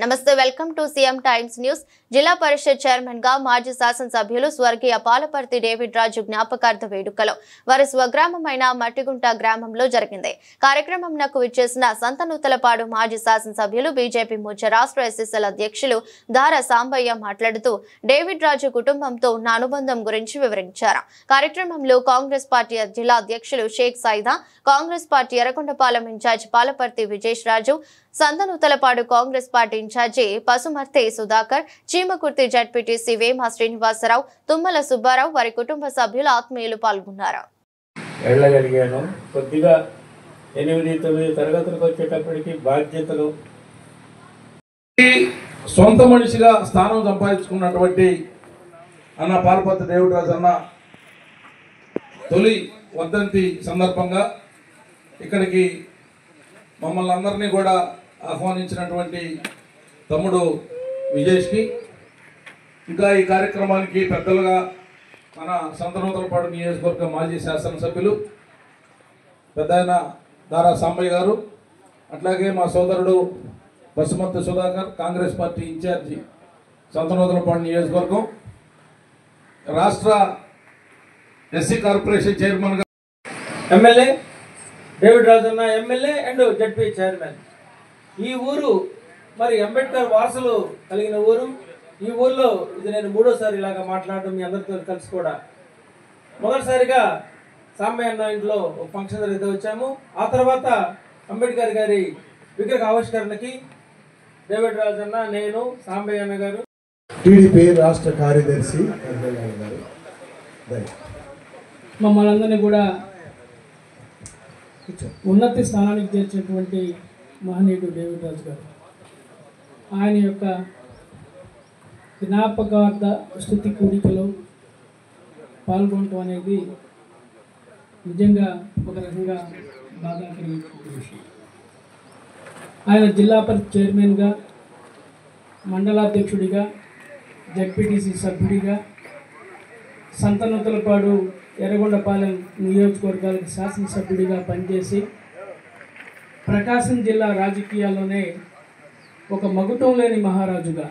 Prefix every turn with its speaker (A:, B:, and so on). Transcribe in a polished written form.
A: నమస్తే welcome to CM times news. జిల్లా పరిషత్ chairman గా మాజీ శాసనసభ్యులు స్వర్గీయ పాలపర్తి డేవిడ్ రాజు జ్ఞాపకార్థ వేడుకలో వారి స్వగ్రామమైన మట్టిగుంట గ్రామంలో జరిగింది. కార్యక్రమంకు విచ్చేసిన సంతనూతలపాడు మాజీ శాసనసభ్యులు బీజేపీ మోర్చా రాష్ట్ర ఎస్ఎస్ఎల్ అధ్యక్షులు దార సాంబయ్య మాట్లాడుతూ డేవిడ్ రాజు కుటుంబంతో ఉన్న అనుబంధం గురించి వివరించారు. కార్యక్రమంలో కాంగ్రెస్ పార్టీ జిల్లా అధ్యక్షులు Sheikh Saida, Congress party Yerragondapalem incharge Palaparthi Vijesh Raju, Santhanuthalapadu Congress party incharge Pasumarthi Sudhakar, Chimakurthi ZPTC Vema Srinivasarao, Tummala Subbarao, వారి కుటుంబ సభ్యులు ఆత్మీయులు పాల్గొన్నారు.
B: వెళ్ళగలిగాను. కొద్దిగా 8-9 తరగతులకు వచ్చేటప్పటికి బాధ్యతలు
C: సొంత మనిషిగా స్థానం సంపాదించుకున్నటువంటి అన్న పాలపర్తి డేవిడ్ రాజు అన్న తొలి వర్ధంతి సందర్భంగా ఇక్కడికి మమ్మల్ని అందరినీ కూడా ఆహ్వానించినటువంటి తమ్ముడు విజేష్కి, ఇంకా ఈ కార్యక్రమానికి పెద్దలుగా మన సంతనూతలపాడు నియోజకవర్గ మాజీ శాసనసభ్యులు పెద్దాయన దారా సాంబయ్య గారు, అట్లాగే మా సోదరుడు పసుమర్తి సుధాకర్, కాంగ్రెస్ పార్టీ ఇన్ఛార్జి సంతనూతలపాడు నియోజకవర్గం, రాష్ట్ర ఎస్సీ కార్పొరేషన్ చైర్మన్ గా
B: ఎమ్మెల్యే డేవిడ్ రాజు అన్న ఎమ్మెల్యే అండ్ జడ్పీ చైర్మన్. ఈ ఊరు మరి అంబేద్కర్ వారసులు కలిగిన ఊరు. ఈ ఊర్లో ఇది నేను 3వ ఇలాగా మాట్లాడడం మీ అందరితో కలిసి కూడా. మొదటిసారిగా సాంబయ్య అన్న ఇంట్లో ఒక ఫంక్షన్ జరిగితే వచ్చాము. ఆ తర్వాత అంబేద్కర్ గారి విగ్రహ ఆవిష్కరణకి డేవిడ్ రాజు అన్న, నేను, సాంబయ్య అన్న గారు,
D: టీడీపీ రాష్ట్ర కార్యదర్శి
E: మమ్మల్ని అందరినీ కూడా ఉన్నతి స్థానానికి చేర్చినటువంటి మహనీయుడు డేవిడ్ రాజు గారు, ఆయన యొక్క జ్ఞాపకార్థ స్తుతి కూడికలో పాల్గొనడం అనేది నిజంగా ఒక రకంగా బాధాకరమైనటువంటి విషయం. ఆయన జిల్లా పరిషత్ చైర్మన్గా, మండలాధ్యక్షుడిగా, జడ్పీటీసీ సభ్యుడిగా, సంతనూతలపాడు ఎర్రగొండపాలెం నియోజకవర్గాలకు శాసనసభ్యుడిగా పనిచేసి ప్రకాశం జిల్లా రాజకీయాల్లోనే ఒక మగుటం లేని మహారాజుగా